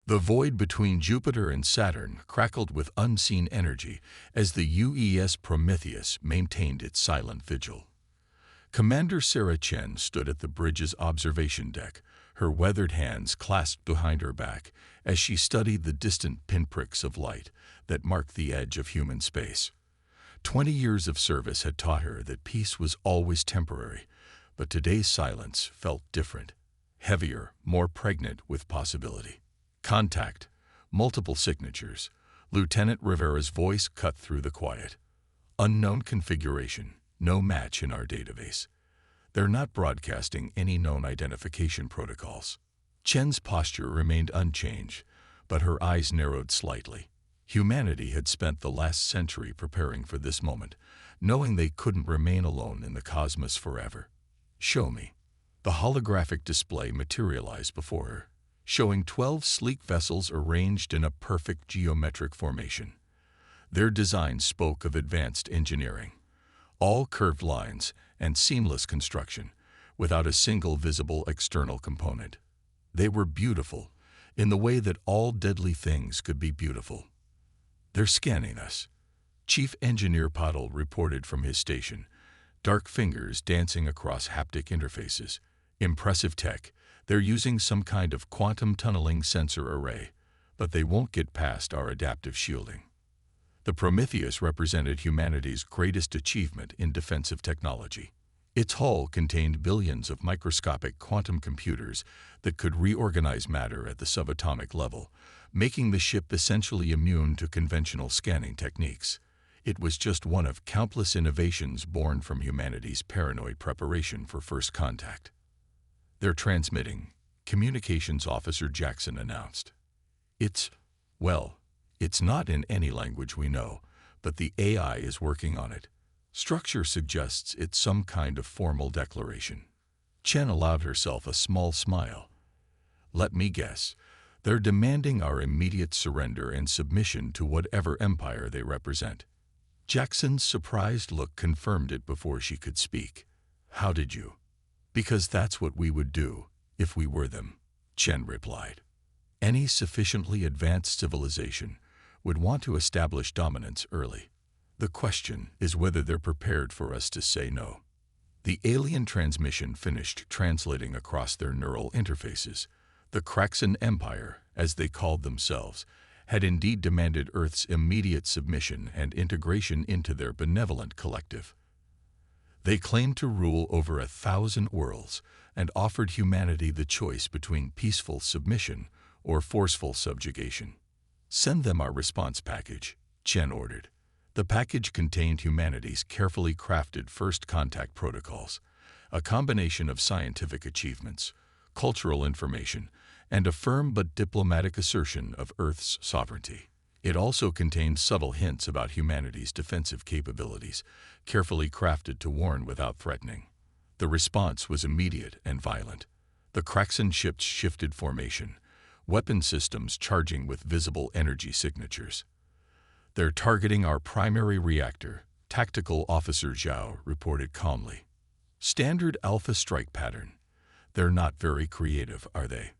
The void between Jupiter and Saturn crackled with unseen energy as the UES Prometheus maintained its silent vigil. Commander Sarah Chen stood at the bridge's observation deck, her weathered hands clasped behind her back as she studied the distant pinpricks of light that marked the edge of human space. 20 years of service had taught her that peace was always temporary, but today's silence felt different, heavier, more pregnant with possibility. Contact, multiple signatures. Lieutenant Rivera's voice cut through the quiet. Unknown configuration, no match in our database. They're not broadcasting any known identification protocols. Chen's posture remained unchanged, but her eyes narrowed slightly. Humanity had spent the last century preparing for this moment, knowing they couldn't remain alone in the cosmos forever. Show me. The holographic display materialized before her, showing 12 sleek vessels arranged in a perfect geometric formation. Their design spoke of advanced engineering. All curved lines and seamless construction, without a single visible external component. They were beautiful, in the way that all deadly things could be beautiful. They're scanning us, Chief Engineer Pottle reported from his station, dark fingers dancing across haptic interfaces. Impressive tech. They're using some kind of quantum tunneling sensor array, but they won't get past our adaptive shielding. The Prometheus represented humanity's greatest achievement in defensive technology. Its hull contained billions of microscopic quantum computers that could reorganize matter at the subatomic level, making the ship essentially immune to conventional scanning techniques. It was just one of countless innovations born from humanity's paranoid preparation for first contact. They're transmitting, Communications Officer Jackson announced. It's not in any language we know, but the AI is working on it. Structure suggests it's some kind of formal declaration. Chen allowed herself a small smile. Let me guess. They're demanding our immediate surrender and submission to whatever empire they represent. Jackson's surprised look confirmed it before she could speak. How did you? Because that's what we would do, if we were them, Chen replied. Any sufficiently advanced civilization would want to establish dominance early. The question is whether they're prepared for us to say no. The alien transmission finished translating across their neural interfaces. The Kraxan Empire, as they called themselves, had indeed demanded Earth's immediate submission and integration into their benevolent collective. They claimed to rule over 1,000 worlds and offered humanity the choice between peaceful submission or forceful subjugation. Send them our response package, Chen ordered. The package contained humanity's carefully crafted first contact protocols, a combination of scientific achievements, cultural information, and a firm but diplomatic assertion of Earth's sovereignty. It also contained subtle hints about humanity's defensive capabilities, carefully crafted to warn without threatening. The response was immediate and violent. The Kraxan ships shifted formation, weapon systems charging with visible energy signatures. They're targeting our primary reactor, Tactical Officer Zhao reported calmly. Standard Alpha strike pattern. They're not very creative, are they?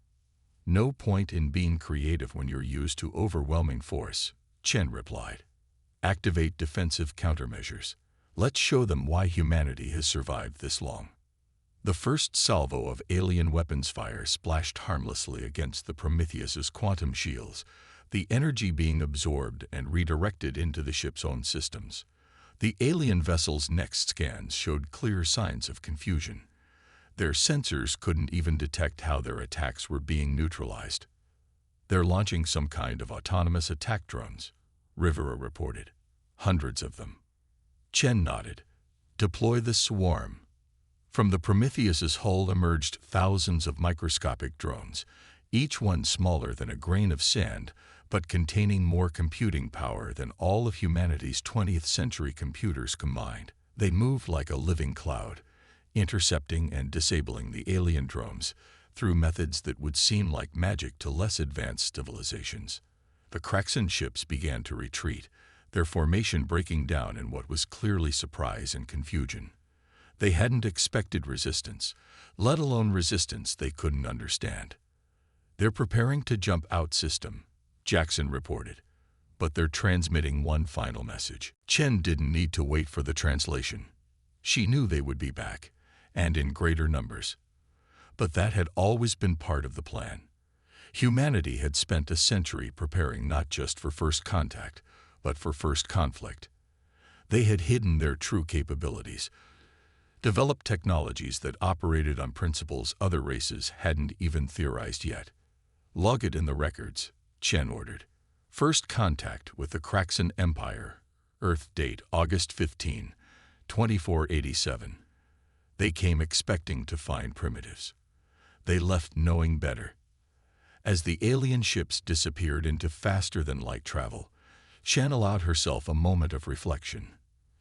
No point in being creative when you're used to overwhelming force, Chen replied. Activate defensive countermeasures. Let's show them why humanity has survived this long. The first salvo of alien weapons fire splashed harmlessly against the Prometheus's quantum shields, the energy being absorbed and redirected into the ship's own systems. The alien vessel's next scans showed clear signs of confusion. Their sensors couldn't even detect how their attacks were being neutralized. They're launching some kind of autonomous attack drones, Rivera reported. Hundreds of them. Chen nodded. Deploy the swarm. From the Prometheus's hull emerged thousands of microscopic drones, each one smaller than a grain of sand, but containing more computing power than all of humanity's 20th century computers combined. They moved like a living cloud, intercepting and disabling the alien drones through methods that would seem like magic to less advanced civilizations. The Kraxan ships began to retreat, their formation breaking down in what was clearly surprise and confusion. They hadn't expected resistance, let alone resistance they couldn't understand. "They're preparing to jump out system," Jackson reported. "But they're transmitting one final message." Chen didn't need to wait for the translation. She knew they would be back, and in greater numbers. But that had always been part of the plan. Humanity had spent a century preparing not just for first contact, but for first conflict. They had hidden their true capabilities, developed technologies that operated on principles other races hadn't even theorized yet. "Log it in the records," Chen ordered. "First contact with the Kraxan Empire. Earth date August 15, 2487. They came expecting to find primitives. They left knowing better." As the alien ships disappeared into faster-than-light travel, Chen allowed herself a moment of reflection.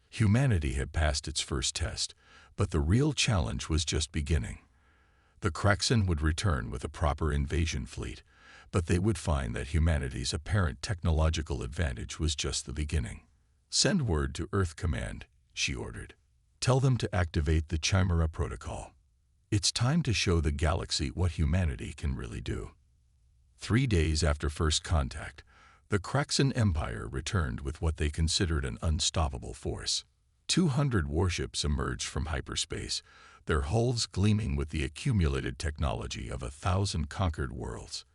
Humanity had passed its first test, but the real challenge was just beginning. The Kraxan would return with a proper invasion fleet, but they would find that humanity's apparent technological advantage was just the beginning. "Send word to Earth Command," she ordered. "Tell them to activate the Chimera Protocol. It's time to show the galaxy what humanity can really do." 3 days after first contact, the Kraxan Empire returned with what they considered an unstoppable force. 200 warships emerged from hyperspace, their hulls gleaming with the accumulated technology of 1,000 conquered worlds.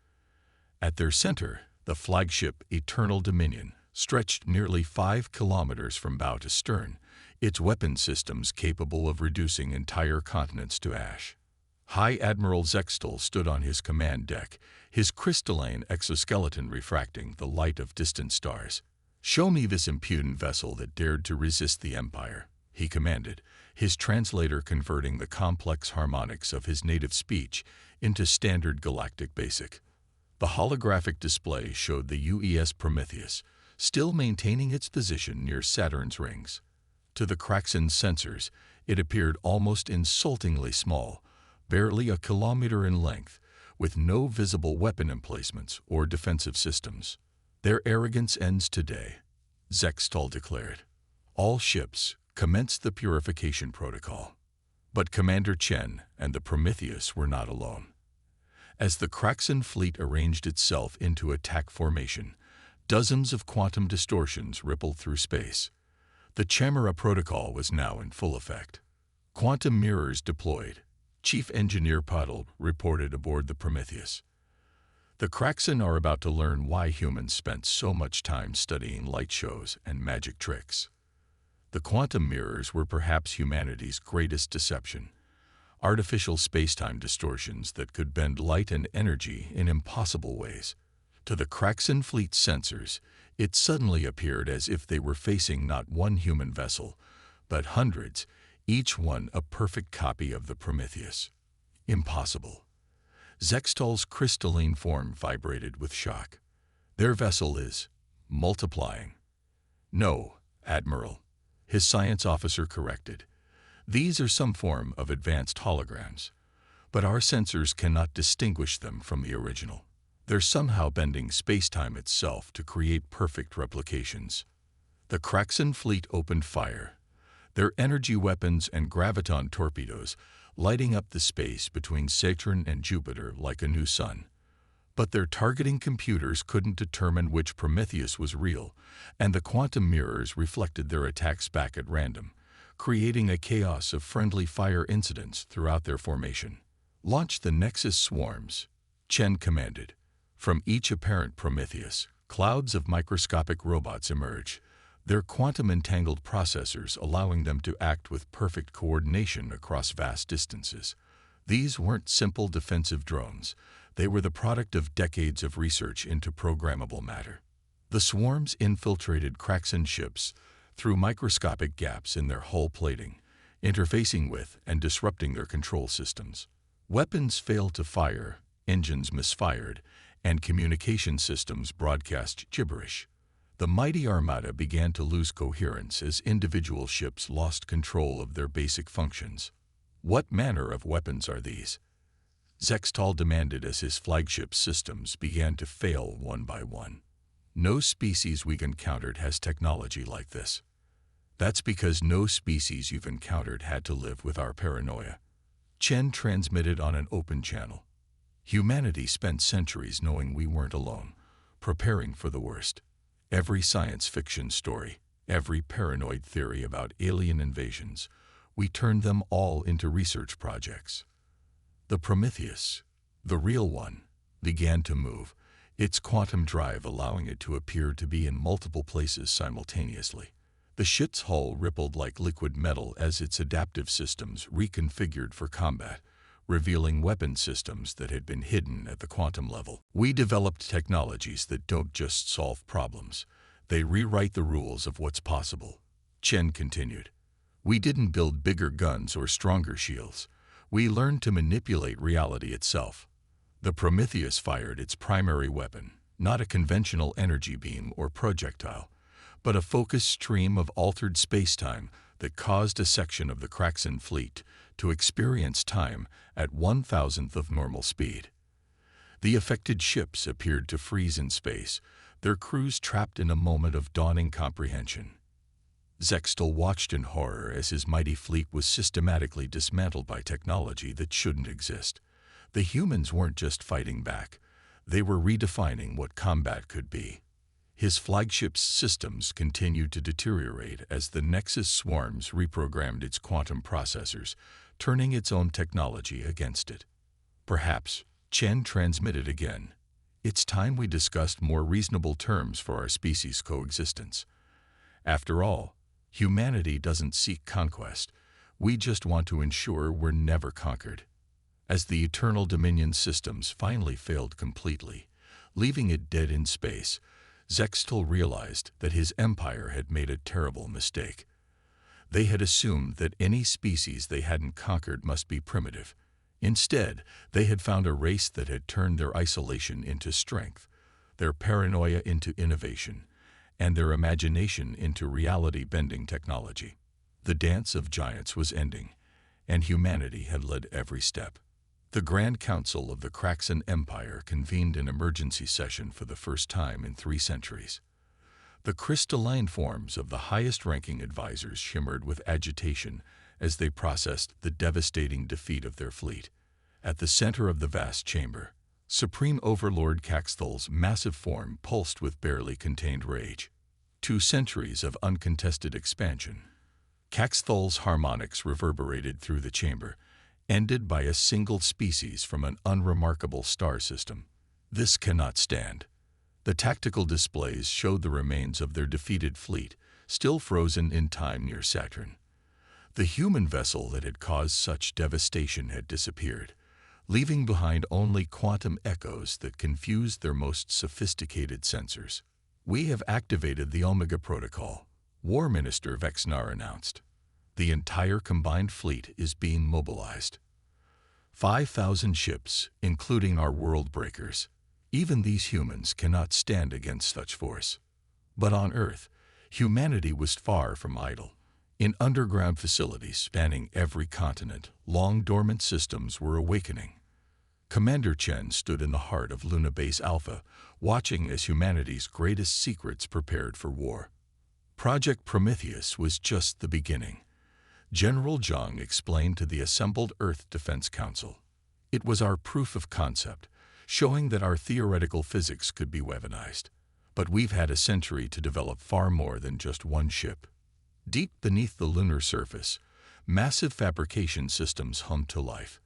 At their center, the flagship Eternal Dominion stretched nearly 5 kilometers from bow to stern, its weapon systems capable of reducing entire continents to ash. High Admiral Zextal stood on his command deck, his crystalline exoskeleton refracting the light of distant stars. "Show me this impudent vessel that dared to resist the Empire," he commanded, his translator converting the complex harmonics of his native speech into standard galactic basic. The holographic display showed the UES Prometheus, still maintaining its position near Saturn's rings. To the Kraxan sensors, it appeared almost insultingly small, barely a kilometer in length, with no visible weapon emplacements or defensive systems. "Their arrogance ends today," Zextal declared. "All ships, commence the purification protocol." But Commander Chen and the Prometheus were not alone. As the Kraxan fleet arranged itself into attack formation, dozens of quantum distortions rippled through space. The Chimera Protocol was now in full effect. Quantum mirrors deployed, Chief Engineer Puddle reported aboard the Prometheus. "The Kraxan are about to learn why humans spent so much time studying light shows and magic tricks." The quantum mirrors were perhaps humanity's greatest deception. Artificial space-time distortions that could bend light and energy in impossible ways. To the Kraxan fleet's sensors, it suddenly appeared as if they were facing not one human vessel, but hundreds, each one a perfect copy of the Prometheus. Impossible. Zextal's crystalline form vibrated with shock. "Their vessel is multiplying." "No, Admiral," his science officer corrected. "These are some form of advanced holograms, but our sensors cannot distinguish them from the original. They're somehow bending space-time itself to create perfect replications." The Kraxan fleet opened fire, their energy weapons and graviton torpedoes lighting up the space between Saturn and Jupiter like a new sun. But their targeting computers couldn't determine which Prometheus was real, and the quantum mirrors reflected their attacks back at random, creating a chaos of friendly fire incidents throughout their formation. "Launch the Nexus swarms," Chen commanded. From each apparent Prometheus, clouds of microscopic robots emerge, their quantum-entangled processors allowing them to act with perfect coordination across vast distances. These weren't simple defensive drones. They were the product of decades of research into programmable matter. The swarms infiltrated Kraxan ships through microscopic gaps in their hull plating, interfacing with and disrupting their control systems. Weapons failed to fire, engines misfired, and communication systems broadcast gibberish. The mighty armada began to lose coherence as individual ships lost control of their basic functions. "What manner of weapons are these?" Zextal demanded as his flagship systems began to fail one by one. "No species we've encountered has technology like this." "That's because no species you've encountered had to live with our paranoia," Chen transmitted on an open channel. Humanity spent centuries knowing we weren't alone, preparing for the worst. Every science fiction story, every paranoid theory about alien invasions, we turned them all into research projects. The Prometheus, the real one, began to move, its quantum drive allowing it to appear to be in multiple places simultaneously. The ship's hull rippled like liquid metal as its adaptive systems reconfigured for combat, revealing weapon systems that had been hidden at the quantum level. We developed technologies that don't just solve problems, they rewrite the rules of what's possible. Chen continued. We didn't build bigger guns or stronger shields. We learned to manipulate reality itself. The Prometheus fired its primary weapon, not a conventional energy beam or projectile, but a focused stream of altered space-time that caused a section of the Kraxan fleet to experience time at 1,000th of normal speed. The affected ships appeared to freeze in space, their crews trapped in a moment of dawning comprehension. Zextal watched in horror as his mighty fleet was systematically dismantled by technology that shouldn't exist. The humans weren't just fighting back, they were redefining what combat could be. His flagship's systems continued to deteriorate as the Nexus swarms reprogrammed its quantum processors, turning its own technology against it. Perhaps, Chen transmitted again. It's time we discussed more reasonable terms for our species' coexistence. After all, humanity doesn't seek conquest. We just want to ensure we're never conquered. As the Eternal Dominion systems finally failed completely, leaving it dead in space, Zextal realized that his empire had made a terrible mistake. They had assumed that any species they hadn't conquered must be primitive. Instead, they had found a race that had turned their isolation into strength, their paranoia into innovation, and their imagination into reality-bending technology. The dance of giants was ending, and humanity had led every step. The Grand Council of the Kraxan Empire convened an emergency session for the first time in 3 centuries. The crystalline forms of the highest-ranking advisors shimmered with agitation as they processed the devastating defeat of their fleet. At the center of the vast chamber, Supreme Overlord Caxthal's massive form pulsed with barely contained rage. 2 centuries of uncontested expansion. Caxthal's harmonics reverberated through the chamber, ended by a single species from an unremarkable star system. This cannot stand. The tactical displays showed the remains of their defeated fleet, still frozen in time near Saturn. The human vessel that had caused such devastation had disappeared, leaving behind only quantum echoes that confused their most sophisticated sensors. We have activated the Omega Protocol, War Minister Vexnar announced. The entire combined fleet is being mobilized. 5,000 ships, including our world breakers. Even these humans cannot stand against such force. But on Earth, humanity was far from idle. In underground facilities spanning every continent, long-dormant systems were awakening. Commander Chen stood in the heart of Luna Base Alpha, watching as humanity's greatest secrets prepared for war. Project Prometheus was just the beginning. General Zhang explained to the assembled Earth Defense Council. It was our proof of concept, showing that our theoretical physics could be weaponized. But we've had a century to develop far more than just one ship. Deep beneath the lunar surface, massive fabrication systems hummed to life.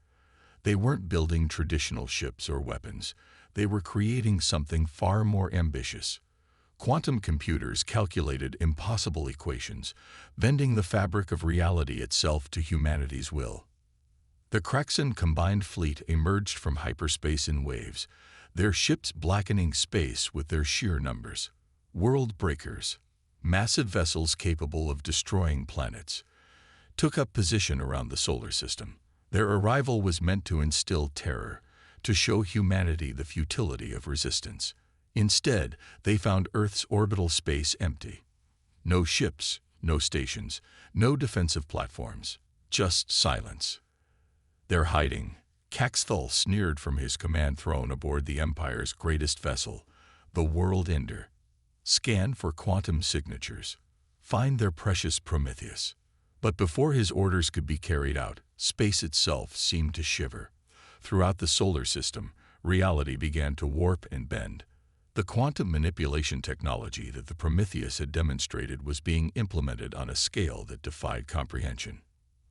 They weren't building traditional ships or weapons. They were creating something far more ambitious. Quantum computers calculated impossible equations, bending the fabric of reality itself to humanity's will. The Kraxan combined fleet emerged from hyperspace in waves, their ships blackening space with their sheer numbers. World breakers, massive vessels capable of destroying planets, took up position around the solar system. Their arrival was meant to instill terror, to show humanity the futility of resistance. Instead, they found Earth's orbital space empty. No ships, no stations, no defensive platforms, just silence. They're hiding. Caxthal sneered from his command throne aboard the Empire's greatest vessel, the World Ender. Scan for quantum signatures. Find their precious Prometheus. But before his orders could be carried out, space itself seemed to shiver. Throughout the solar system, reality began to warp and bend. The quantum manipulation technology that the Prometheus had demonstrated was being implemented on a scale that defied comprehension.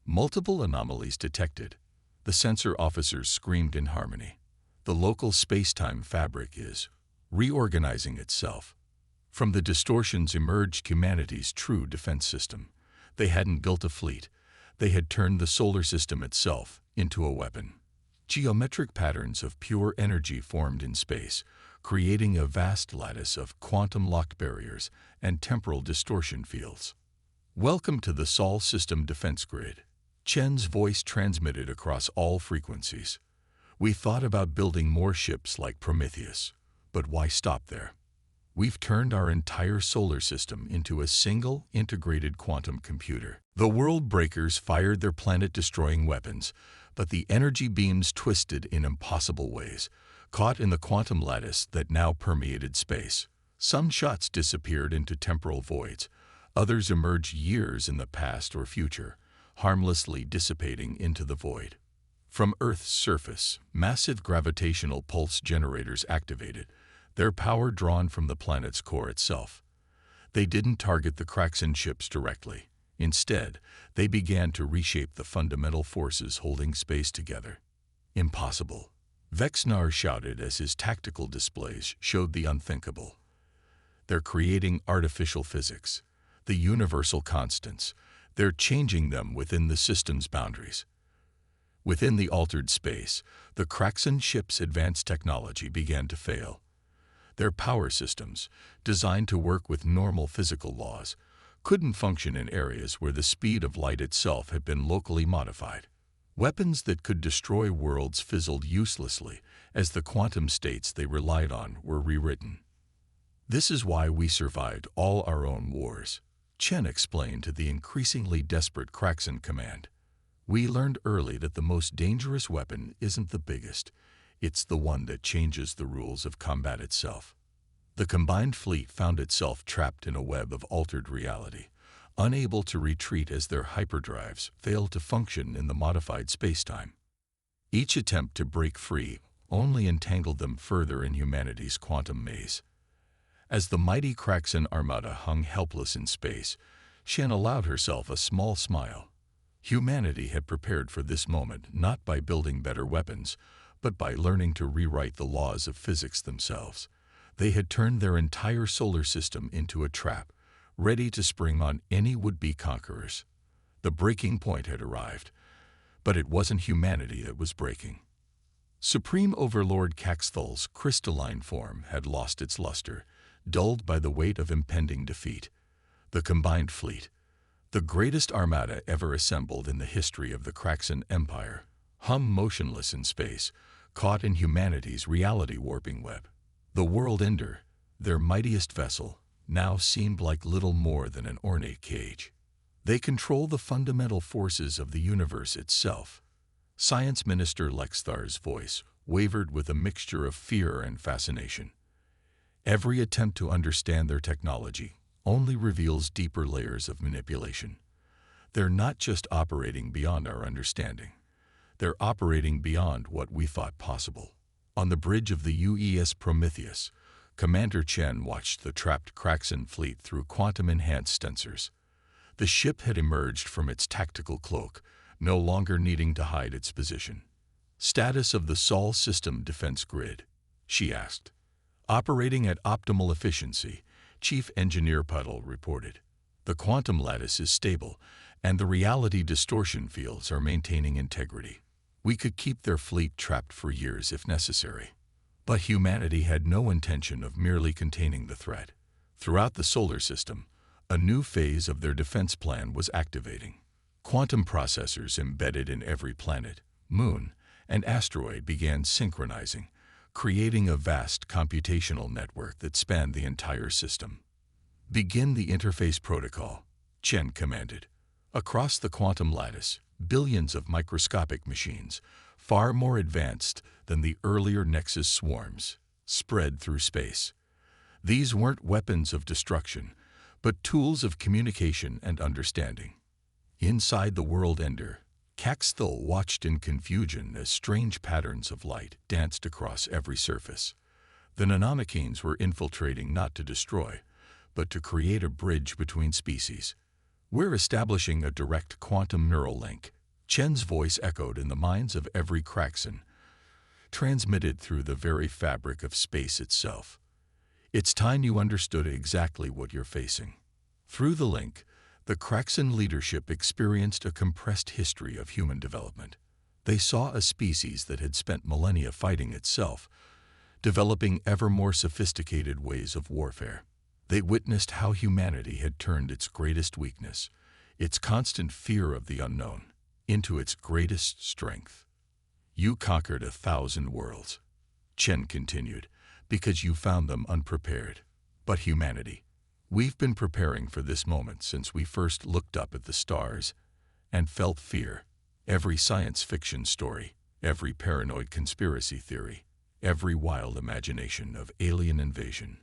Multiple anomalies detected. The sensor officers screamed in harmony. The local space-time fabric is reorganizing itself. From the distortions emerged humanity's true defense system. They hadn't built a fleet. They had turned the solar system itself into a weapon. Geometric patterns of pure energy formed in space, creating a vast lattice of quantum-locked barriers and temporal distortion fields. "Welcome to the Sol System Defense Grid." Chen's voice transmitted across all frequencies. "We thought about building more ships like Prometheus, but why stop there? We've turned our entire solar system into a single, integrated quantum computer." The world breakers fired their planet-destroying weapons, but the energy beams twisted in impossible ways, caught in the quantum lattice that now permeated space. Some shots disappeared into temporal voids. Others emerged years in the past or future, harmlessly dissipating into the void. From Earth's surface, massive gravitational pulse generators activated, their power drawn from the planet's core itself. They didn't target the Kraxan ships directly. Instead, they began to reshape the fundamental forces holding space together. "Impossible," Vexnar shouted as his tactical displays showed the unthinkable. "They're creating artificial physics, the universal constants. They're changing them within the system's boundaries." Within the altered space, the Kraxan ships' advanced technology began to fail. Their power systems, designed to work with normal physical laws, couldn't function in areas where the speed of light itself had been locally modified. Weapons that could destroy worlds fizzled uselessly as the quantum states they relied on were rewritten. "This is why we survived all our own wars," Chen explained to the increasingly desperate Kraxan command. "We learned early that the most dangerous weapon isn't the biggest. It's the one that changes the rules of combat itself." The combined fleet found itself trapped in a web of altered reality, unable to retreat as their hyperdrives failed to function in the modified spacetime. Each attempt to break free only entangled them further in humanity's quantum maze. As the mighty Kraxan armada hung helpless in space, Shen allowed herself a small smile. Humanity had prepared for this moment not by building better weapons, but by learning to rewrite the laws of physics themselves. They had turned their entire solar system into a trap, ready to spring on any would-be conquerors. The breaking point had arrived, but it wasn't humanity that was breaking. Supreme Overlord Caxthal's crystalline form had lost its luster, dulled by the weight of impending defeat. The combined fleet, the greatest armada ever assembled in the history of the Kraxan Empire, hung motionless in space, caught in humanity's reality-warping web. The World Ender, their mightiest vessel, now seemed like little more than an ornate cage. They control the fundamental forces of the universe itself. Science Minister Lexthar's voice wavered with a mixture of fear and fascination. "Every attempt to understand their technology only reveals deeper layers of manipulation. They're not just operating beyond our understanding. They're operating beyond what we thought possible." On the bridge of the UES Prometheus, Commander Chen watched the trapped Kraxan fleet through quantum-enhanced sensors. The ship had emerged from its tactical cloak, no longer needing to hide its position. "Status of the Sol System Defense Grid," she asked. "Operating at optimal efficiency," Chief Engineer Puddle reported. "The quantum lattice is stable, and the reality distortion fields are maintaining integrity. We could keep their fleet trapped for years if necessary." But humanity had no intention of merely containing the threat. Throughout the solar system, a new phase of their defense plan was activating. Quantum processors embedded in every planet, moon, and asteroid began synchronizing, creating a vast computational network that spanned the entire system. "Begin the interface protocol," Chen commanded. Across the quantum lattice, billions of microscopic machines, far more advanced than the earlier Nexus swarms, spread through space. These weren't weapons of destruction, but tools of communication and understanding. Inside the World Ender, Caxthul watched in confusion as strange patterns of light danced across every surface. The Nanomachines were infiltrating not to destroy, but to create a bridge between species. "We're establishing a direct quantum neural link," Chen's voice echoed in the minds of every Craxan, transmitted through the very fabric of space itself. "It's time you understood exactly what you're facing." Through the link, the Craxan leadership experienced a compressed history of human development. They saw a species that had spent millennia fighting itself, developing ever more sophisticated ways of warfare. They witnessed how humanity had turned its greatest weakness, its constant fear of the unknown, into its greatest strength. "You conquered 1,000 worlds," Chen continued, "because you found them unprepared. But humanity, we've been preparing for this moment since we first looked up at the stars and felt fear. Every science fiction story, every paranoid conspiracy theory, every wild imagination of alien invasion.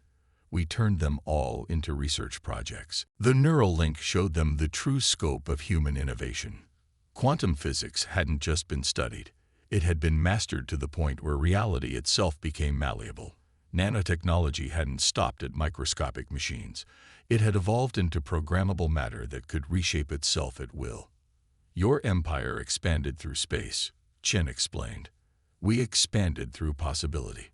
We turned them all into research projects. The neural link showed them the true scope of human innovation. Quantum physics hadn't just been studied. It had been mastered to the point where reality itself became malleable. Nanotechnology hadn't stopped at microscopic machines. It had evolved into programmable matter that could reshape itself at will. Your empire expanded through space, Chen explained. We expanded through possibility.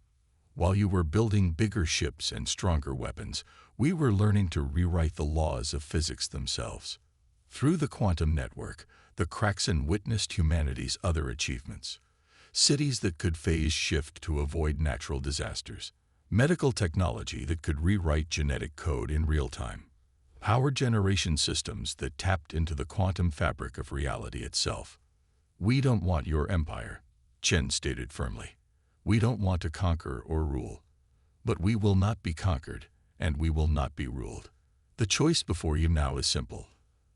While you were building bigger ships and stronger weapons, we were learning to rewrite the laws of physics themselves. Through the quantum network, the Craxan witnessed humanity's other achievements. Cities that could phase shift to avoid natural disasters. Medical technology that could rewrite genetic code in real time. Power generation systems that tapped into the quantum fabric of reality itself. We don't want your empire, Chen stated firmly. We don't want to conquer or rule. But we will not be conquered, and we will not be ruled. The choice before you now is simple.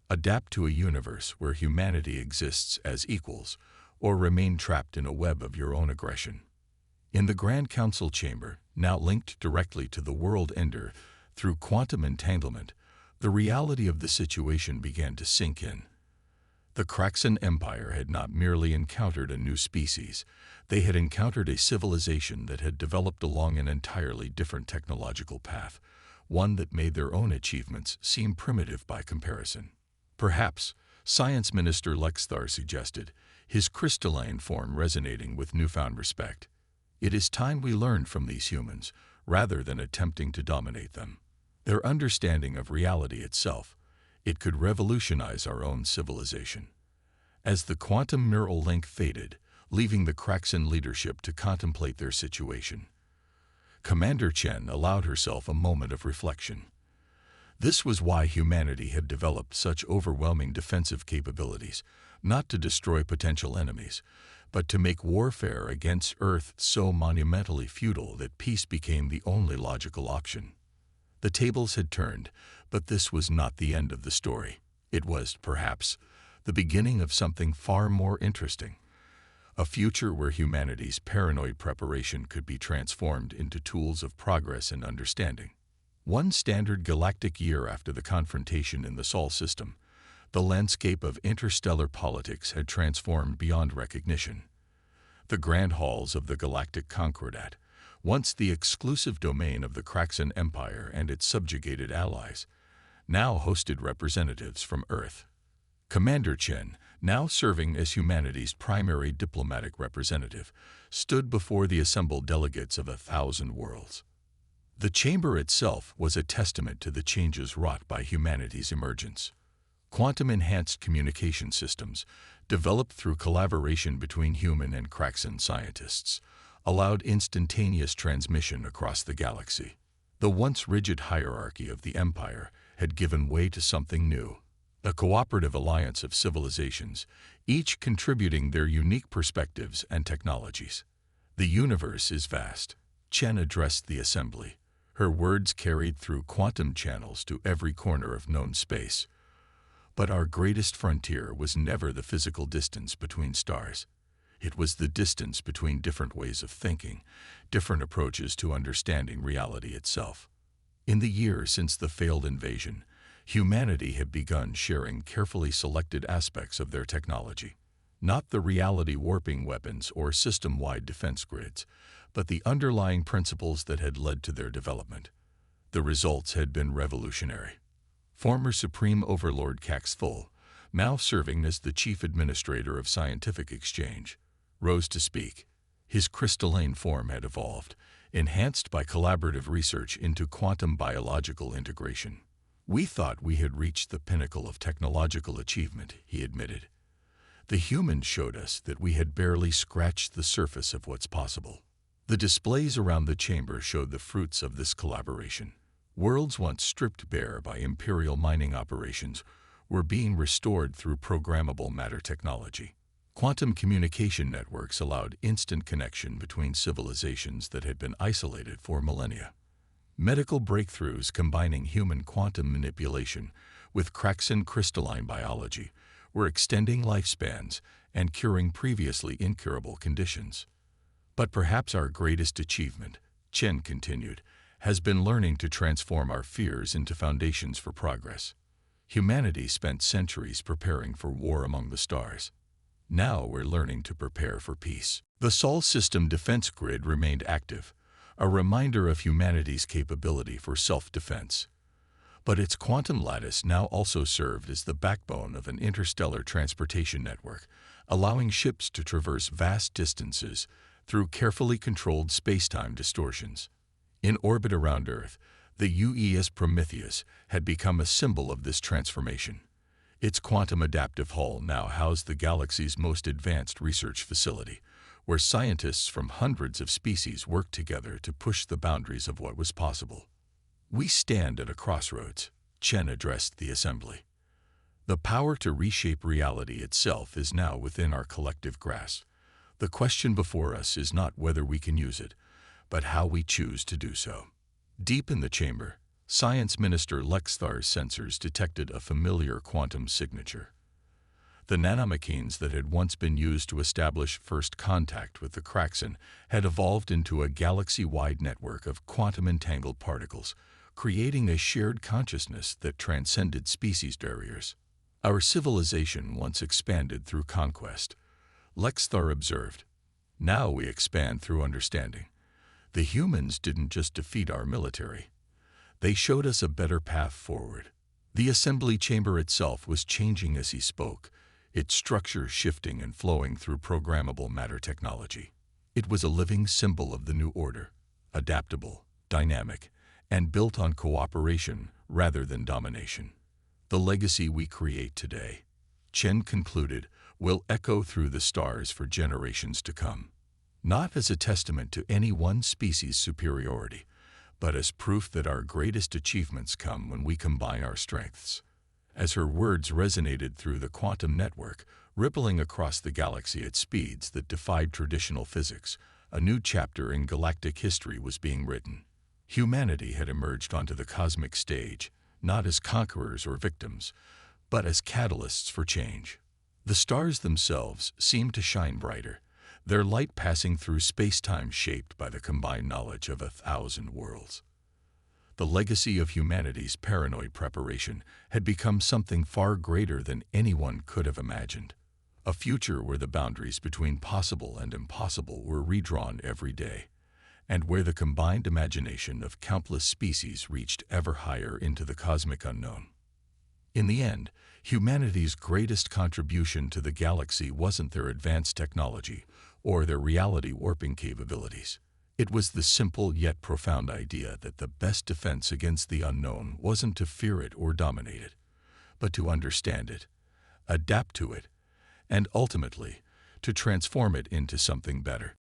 Adapt to a universe where humanity exists as equals, or remain trapped in a web of your own aggression. In the Grand Council chamber, now linked directly to the world ender through quantum entanglement, the reality of the situation began to sink in. The Craxan Empire had not merely encountered a new species, they had encountered a civilization that had developed along an entirely different technological path, one that made their own achievements seem primitive by comparison. Perhaps, Science Minister Lexthar suggested, his crystalline form resonating with newfound respect. It is time we learned from these humans, rather than attempting to dominate them. Their understanding of reality itself, it could revolutionize our own civilization. As the quantum neural link faded, leaving the Craxan leadership to contemplate their situation, Commander Chen allowed herself a moment of reflection. This was why humanity had developed such overwhelming defensive capabilities, not to destroy potential enemies, but to make warfare against Earth so monumentally futile that peace became the only logical option. The tables had turned, but this was not the end of the story. It was, perhaps, the beginning of something far more interesting. A future where humanity's paranoid preparation could be transformed into tools of progress and understanding. One standard galactic year after the confrontation in the Sol system, the landscape of interstellar politics had transformed beyond recognition. The grand halls of the Galactic Concordat, once the exclusive domain of the Craxan Empire and its subjugated allies, now hosted representatives from Earth. Commander Chen, now serving as humanity's primary diplomatic representative, stood before the assembled delegates of 1,000 worlds. The chamber itself was a testament to the changes wrought by humanity's emergence. Quantum-enhanced communication systems, developed through collaboration between human and Craxan scientists, allowed instantaneous transmission across the galaxy. The once rigid hierarchy of the Empire had given way to something new, a cooperative alliance of civilizations, each contributing their unique perspectives and technologies. The universe is vast, Chen addressed the assembly, her words carried through quantum channels to every corner of known space. But our greatest frontier was never the physical distance between stars. It was the distance between different ways of thinking, different approaches to understanding reality itself. In the years since the failed invasion, humanity had begun sharing carefully selected aspects of their technology. not the reality warping weapons or system-wide defense grids, but the underlying principles that had led to their development. The results had been revolutionary. Former Supreme Overlord Caxful, now serving as the Chief Administrator of Scientific Exchange, rose to speak. His crystalline form had evolved, enhanced by collaborative research into quantum biological integration. "We thought we had reached the pinnacle of technological achievement," he admitted. "The humans showed us that we had barely scratched the surface of what's possible." The displays around the chamber showed the fruits of this collaboration. Worlds once stripped bare by imperial mining operations were being restored through programmable matter technology. Quantum communication networks allowed instant connection between civilizations that had been isolated for millennia. Medical breakthroughs combining human quantum manipulation with Kraxan crystalline biology were extending lifespans and curing previously incurable conditions. "But perhaps our greatest achievement," Chen continued, "has been learning to transform our fears into foundations for progress. Humanity spent centuries preparing for war among the stars. Now we're learning to prepare for peace." The Sol system defense grid remained active, a reminder of humanity's capability for self-defense. But its quantum lattice now also served as the backbone of an interstellar transportation network, allowing ships to traverse vast distances through carefully controlled space-time distortions. In orbit around Earth, the UES Prometheus had become a symbol of this transformation. Its quantum adaptive hull now housed the galaxy's most advanced research facility, where scientists from hundreds of species worked together to push the boundaries of what was possible. "We stand at a crossroads," Chen addressed the assembly. "The power to reshape reality itself is now within our collective grasp. The question before us is not whether we can use it, but how we choose to do so." Deep in the chamber, Science Minister Lexthar's sensors detected a familiar quantum signature. The nanomachines that had once been used to establish first contact with the Kraxan had evolved into a galaxy-wide network of quantum-entangled particles, creating a shared consciousness that transcended species barriers. "Our civilization once expanded through conquest," Lexthar observed. "Now we expand through understanding. The humans didn't just defeat our military. They showed us a better path forward." The assembly chamber itself was changing as he spoke, its structure shifting and flowing through programmable matter technology. It was a living symbol of the new order, adaptable, dynamic, and built on cooperation rather than domination. "The legacy we create today," Chen concluded, "will echo through the stars for generations to come. Not as a testament to any one species' superiority, but as proof that our greatest achievements come when we combine our strengths." As her words resonated through the quantum network, rippling across the galaxy at speeds that defied traditional physics, a new chapter in galactic history was being written. Humanity had emerged onto the cosmic stage, not as conquerors or victims, but as catalysts for change. The stars themselves seemed to shine brighter, their light passing through space-time shaped by the combined knowledge of 1,000 worlds. The legacy of humanity's paranoid preparation had become something far greater than anyone could have imagined. A future where the boundaries between possible and impossible were redrawn every day, and where the combined imagination of countless species reached ever higher into the cosmic unknown. In the end, humanity's greatest contribution to the galaxy wasn't their advanced technology or their reality warping capabilities. It was the simple yet profound idea that the best defense against the unknown wasn't to fear it or dominate it, but to understand it, adapt to it, and ultimately, to transform it into something better.